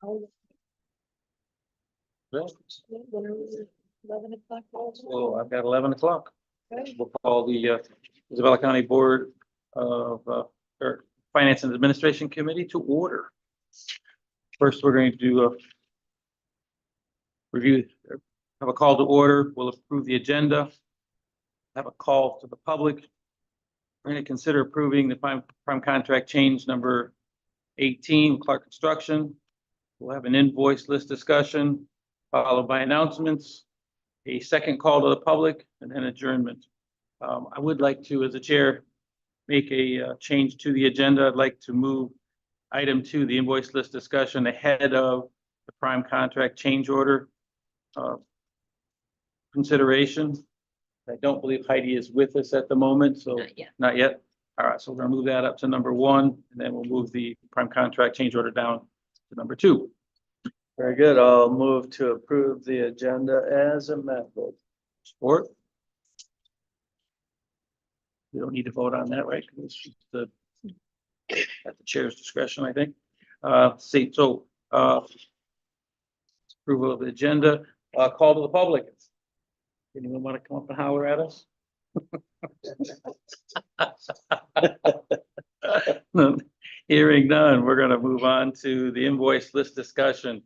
Well, 11 o'clock. so I've got 11 o'clock. Okay. We'll call the Isabella County Board of or Finance and Administration Committee to order. First, we're going to do a review, have a call to order. We'll approve the agenda. Have a call to the public. We're going to consider approving the prime contract change number 18, Clark Construction. We'll have an invoice list discussion, followed by announcements, a second call to the public, and then adjournment. I would like to, as a chair, make a change to the agenda. I'd like to move item 2, the invoice list discussion, ahead of the prime contract change order consideration. I don't believe Heidi is with us at the moment, so Not yet. not yet. All right, so we're gonna move that up to number 1, and then we'll move the prime contract change order down to number 2. Very good. I'll move to approve the agenda as amended. Support? We don't need to vote on that, right? 'Cause it's just at the chair's discretion, I think. See, so, approval of the agenda, call to the public. Anyone want to come up and holler at us? No, hearing none, we're gonna move on to the invoice list discussion.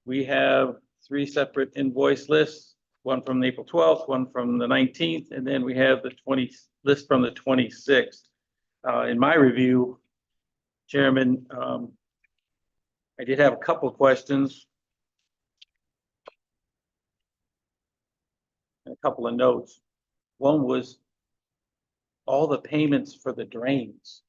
We have 3 separate invoice lists, one from April 12th, one from the 19th, and then we have the 20 list from the 26th. In my review, Chairman, I did have a couple of questions. And a couple of notes. One was all the payments for the drains.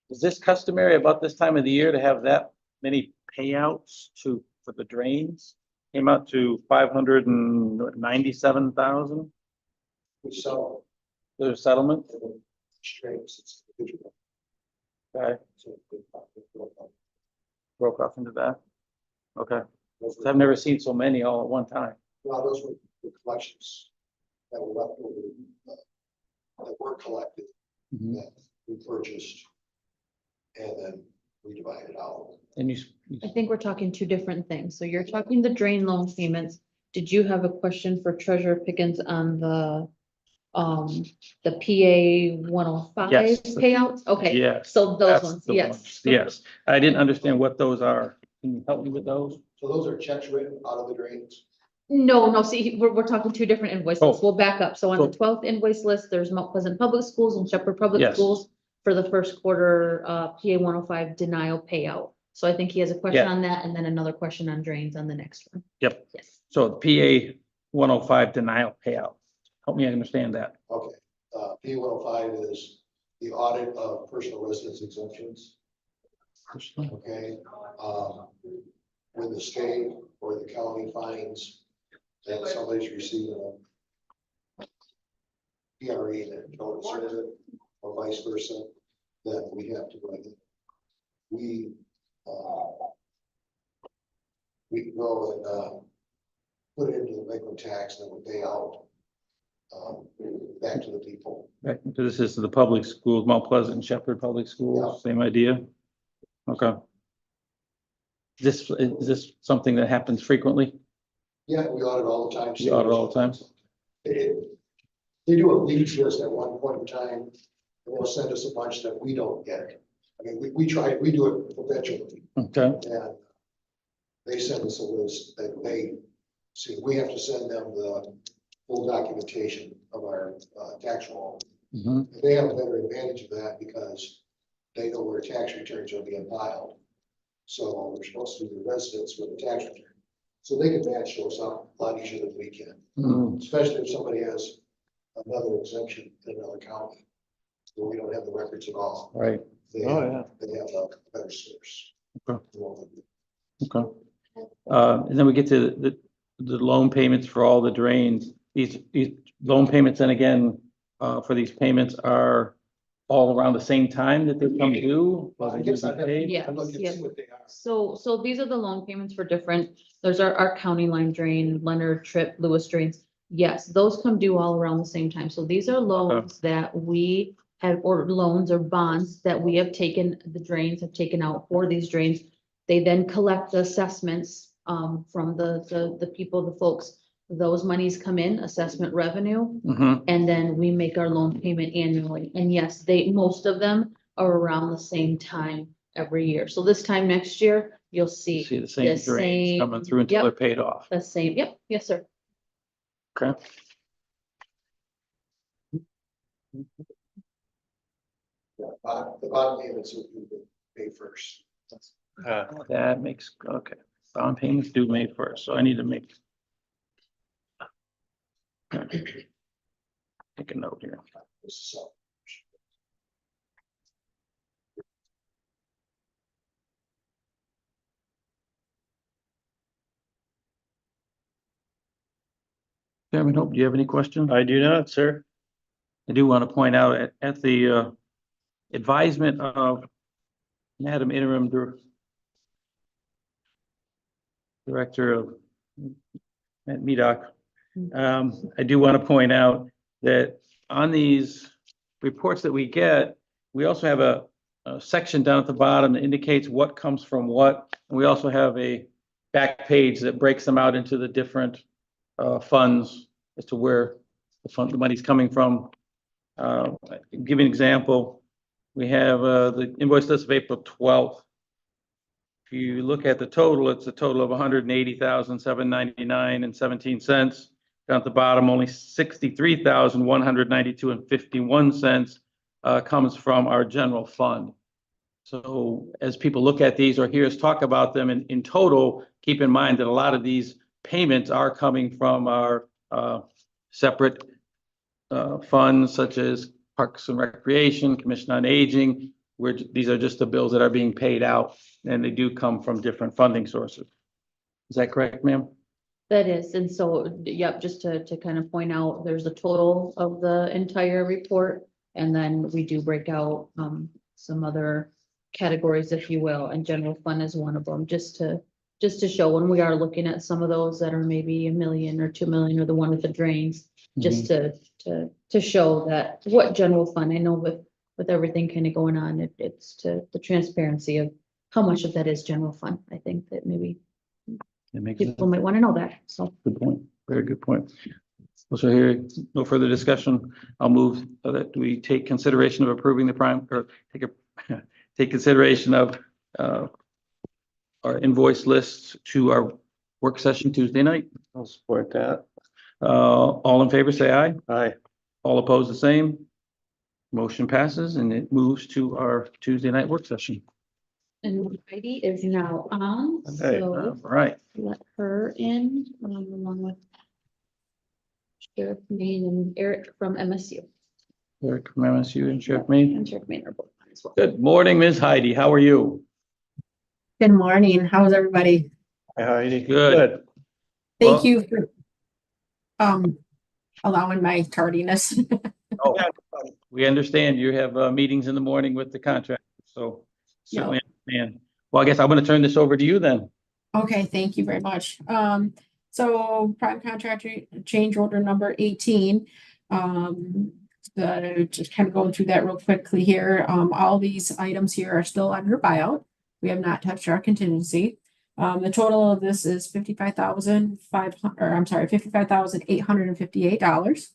Is this customary about this time of the year to have that many payouts for the drains? Came out to 597,000. So, There's a settlement. straights, it's individual. Okay, So, broke off into that. Okay, those I've never seen so many all at one time. Well, those were the collections that were left over, that were collected, that we purchased. And then we divided out. And I think we're talking 2 different things. So you're talking the drain loan payments. Did you have a question for Treasurer Pickens on the PA 105 Yes. payouts? Okay, yes. so those That's ones, the yes. ones. Yes, I didn't understand what those are. Can you help me with those? So those are checks written out of the drains. No, see, we're talking 2 different invoices. Oh. We'll back up. So on the So- 12th invoice list, there's Mount Pleasant Public Schools and Shepherd Public Yes. Schools for the first quarter, PA 105 denial payout. So I think he has a question Yeah. on that and then another question on drains on the next one. Yep. Yes. So PA 105 denial payout. Help me understand that. Okay, P 105 is the audit of personal residence exemptions, okay? When the state or the county finds that somebody's receiving a PRE that don't serve it, or vice versa, then we have to write it. We go and put it into the Lakeland tax that we pay out back to the people. Right, so this is the public schools, Mount Pleasant and Shepherd Public Schools, same idea? Okay. Is this something that happens frequently? Yeah, we audit all the time. You audit all the time? They do a leads list at one point in time, and they'll send us a bunch that we don't get. I mean, we try, we do it perpetually, Okay, and they send us a list that they see, we have to send them the full documentation of our tax roll. mhm, And they have a better advantage of that because they know where tax returns are being filed. So we're supposed to do the residents with the tax return. So they can match those up a lot easier than we can, mhm. especially if somebody has another exemption in another county where we don't have the records at all. Right, They Oh, have, they have a better source. Okay. okay. And then we get to the loan payments for all the drains. These loan payments, and again, for these payments are all around the same time that they come due? Well, I guess I'd have to Yeah, look and yeah. see what they are. So these are the loan payments for different, there's our county line drain, Leonard, Tripp, Lewis drains. Yes, those come due all around the same time. So these are loans that we have, or loans or bonds that we have taken, the drains have taken out for these drains. They then collect the assessments, from the people, the folks. Those monies come in, assessment revenue, Mhm. and then we make our loan payment annually. And yes, most of them are around the same time every year. So this time next year, you'll see See the same the drains coming same- through until yep. they're paid off. the same, yep, yes, sir. Okay. The bond payments will be paid first. That makes, okay. Bond payments due May 1st, so I need to make. Take a note here. So, Chairman Hope, do you have any questions? I do not, sir. I do want to point out at the advisement of Madam Interim Director of MEDOC. I do want to point out that on these reports that we get, we also have a section down at the bottom that indicates what comes from what. And we also have a back page that breaks them out into the different funds as to where the money's coming from. Give you an example. We have the invoice list of April 12th. If you look at the total, it's a total of $180,799.17. Down at the bottom, only $63,192.51 comes from our general fund. So as people look at these or hear us talk about them in total, keep in mind that a lot of these payments are coming from our separate funds such as Parks and Recreation, Commission on Aging, where these are just the bills that are being paid out, and they do come from different funding sources. Is that correct, ma'am? That is, and so, yep, just to kind of point out, there's a total of the entire report. And then we do break out, some other categories, if you will, and general fund is one of them, just to show when we are looking at some of those that are maybe 1 million or 2 million, or the one with the drains. Just to show that what general fund, I know with everything kind of going on, it's to the transparency of how much of that is general fund. I think that maybe That makes sense. people might want to know that, so. Good point. Very good point. So here, no further discussion. I'll move that we take consideration of approving the take consideration of our invoice lists to our work session Tuesday night. I'll support that. All in favor, say aye. Aye. All opposed, the same. Motion passes and it moves to our Tuesday night work session. And Heidi is now on, Okay, so All right. let her in, along with Sheriff Maine and Eric from MSU. Eric from MSU and Sheriff Maine. And Sheriff Maine are both on as well. Good morning, Ms. Heidi. How are you? Good morning. How's everybody? Hi, Heidi. Good. Thank Well- you for allowing my tardiness. Oh, we understand you have meetings in the morning with the contractor, so certainly understand. Well, I guess I'm going to turn this over to you then. Okay, thank you very much. So prime contractor change order number 18. Just kind of going through that real quickly here. All these items here are still under buyout. We have not touched our contingency. The total of this is $55,858.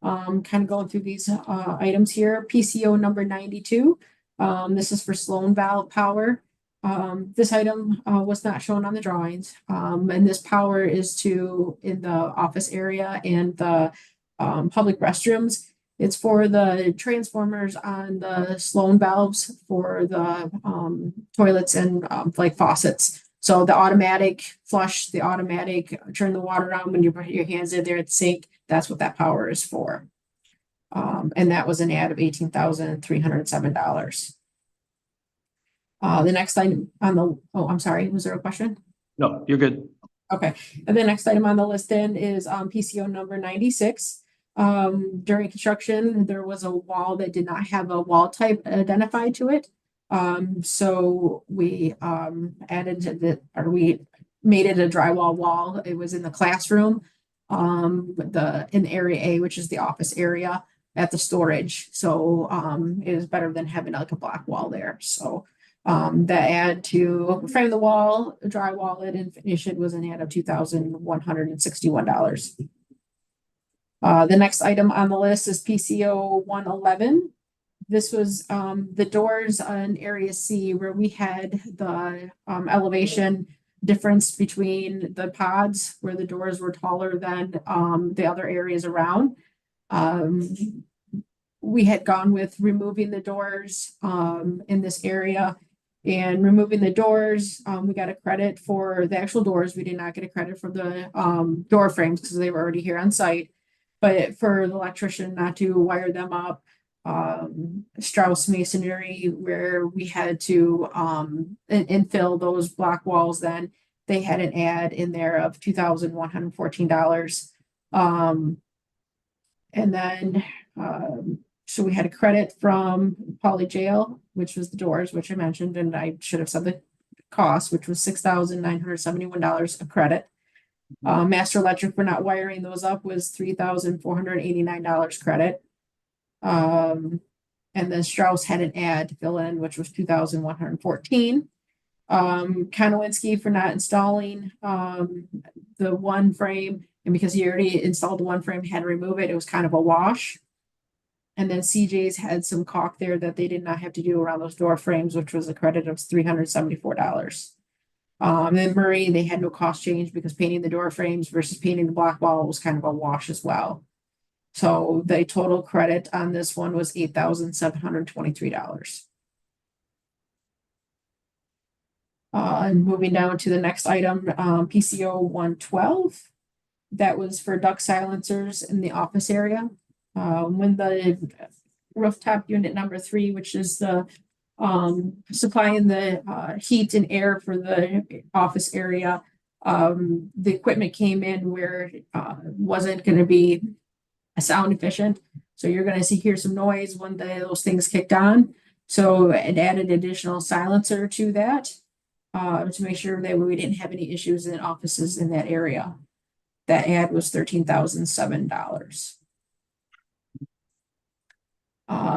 Kind of going through these items here. PCO number 92. This is for Sloan Valve Power. This item was not shown on the drawings. And this power is in the office area and the public restrooms. It's for the transformers on the Sloan valves for the toilets and like faucets. So the automatic flush, the automatic turn the water on when you put your hands in there at the sink, that's what that power is for. And that was an ad of $18,307. The next item on the, I'm sorry, was there a question? No, you're good. Okay, and the next item on the list then is PCO number 96. During construction, there was a wall that did not have a wall type identified to it. So we we made it a drywall wall. It was in the classroom, in area A, which is the office area at the storage. So it is better than having like a black wall there. So The add to frame the wall, drywall it and finish it was an add of $2,161. The next item on the list is PCO 111. This was the doors on area C where we had the elevation difference between the pods where the doors were taller than the other areas around. We had gone with removing the doors in this area and removing the doors. We got a credit for the actual doors. We did not get a credit for the door frames because they were already here on site. But for the electrician not to wire them up, Strauss Masonry, where we had to infill those block walls, then they had an ad in there of $2,114. And then so we had a credit from Poly Jail, which was the doors, which I mentioned, and I should have said the cost, which was $6,971 a credit. Master Electric for not wiring those up was $3,489 credit. And then Strauss had an ad to fill in, which was $2,114. Konowinski for not installing the one frame, and because he already installed the one frame, had to remove it. It was kind of a wash. And then CJ's had some caulk there that they did not have to do around those door frames, which was a credit of $374. Then Murray, they had no cost change because painting the door frames versus painting the block wall was kind of a wash as well. So the total credit on this one was $8,723. And moving down to the next item, PCO 112. That was for duct silencers in the office area. When the rooftop unit number 3, which is the supplying the heat and air for the office area, the equipment came in where wasn't going to be sound efficient. So you're going to hear some noise when those things kicked on. So it added additional silencer to that to make sure that we didn't have any issues in offices in that area. That ad was $13,007.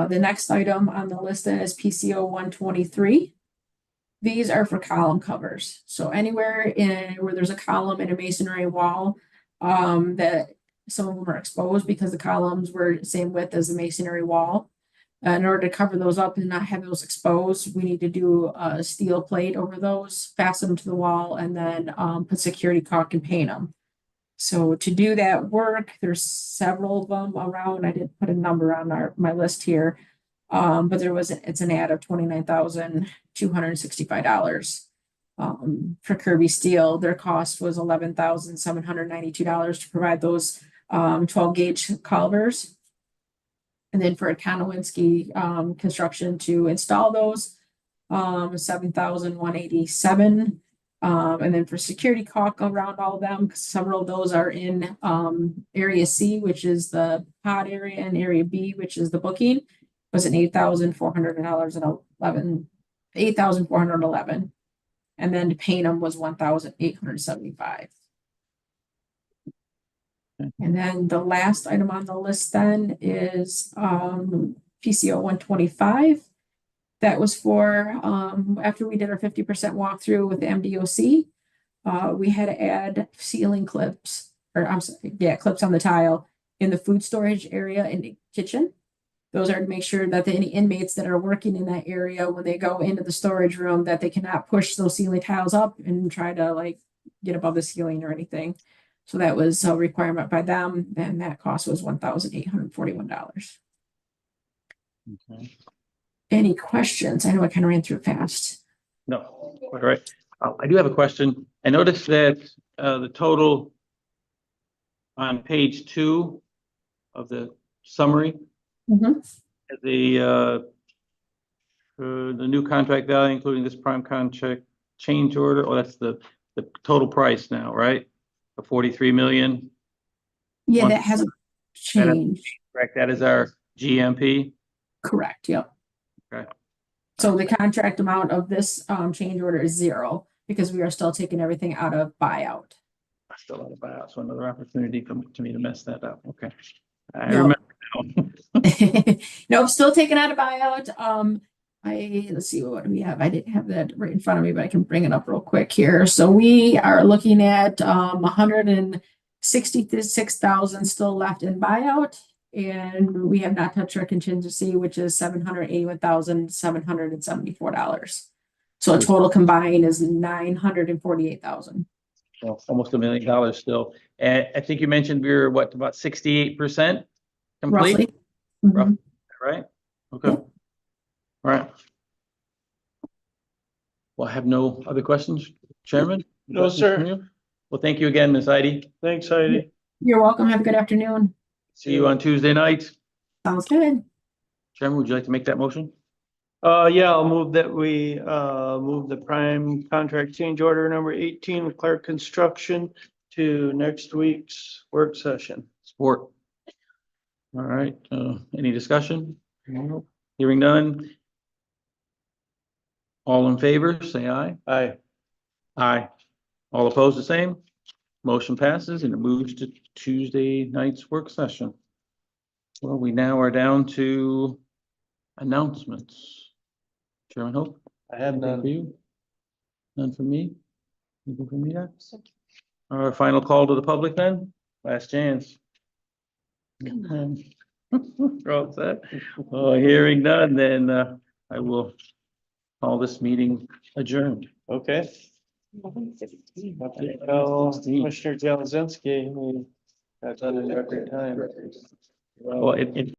The next item on the list then is PCO 123. These are for column covers. So anywhere where there's a column in a masonry wall, that some of them are exposed because the columns were the same width as the masonry wall. In order to cover those up and not have those exposed, we need to do a steel plate over those, fasten them to the wall, and then put security caulk and paint them. So to do that work, there's several of them around. I didn't put a number on my list here, but it's an ad of $29,265. For Kirby Steel, their cost was $11,792 to provide those 12 gauge calibers. And then for Konowinski construction to install those, $7,187. And then for security caulk around all of them, several of those are in area C, which is the pod area, and area B, which is the booking, was an $8,411. And then to paint them was $1,875. And then the last item on the list then is PCO 125. That was for after we did our 50% walkthrough with the MDOC, we had to add ceiling clips, or clips on the tile in the food storage area in the kitchen. Those are to make sure that any inmates that are working in that area, when they go into the storage room, that they cannot push those ceiling tiles up and try to get above the ceiling or anything. So that was a requirement by them, and that cost was $1,841. Okay. Any questions? I know I kind of ran through it fast. No, all right. I do have a question. I noticed that the total on page 2 of the summary, the new contract value, including this prime contract change order. Oh, that's the total price now, right? The 43 million. Yeah, that hasn't changed. Correct. That is our GMP. Correct. Yep. Okay. So the contract amount of this change order is 0 because we are still taking everything out of buyout. I still out of buyout, so another opportunity for me to mess that up. Okay. I No. remember now. Nope, still taken out of buyout. let's see, what do we have? I didn't have that right in front of me, but I can bring it up real quick here. So we are looking at 166,000 still left in buyout. And we have not touched our contingency, which is $781,774. So a total combined is 948,000. Well, almost $1 million still. And I think you mentioned we were what, about 68% complete, Roughly. Rough. Mhm. right? Okay. All right. Well, I have no other questions, Chairman? No, Questions sir. from you? Well, thank you again, Ms. Heidi. Thanks, Heidi. You're welcome. Have a good afternoon. See you on Tuesday night. Sounds good. Chairman, would you like to make that motion? Yeah, I'll move that we, move the prime contract change order number 18 with Clark Construction to next week's work session. Support. All right, any discussion? Hearing none. All in favor, say aye. Aye. Aye. All opposed, the same. Motion passes and it moves to Tuesday night's work session. Well, we now are down to announcements. Chairman Hope? I have Anything for none. you? None from me? Anything from me, guys? Our final call to the public then, last chance. Come We're all set. Oh, hearing none, then I will call this meeting adjourned. Okay. Commissioner Jelezinski, we got done in record time. Well, it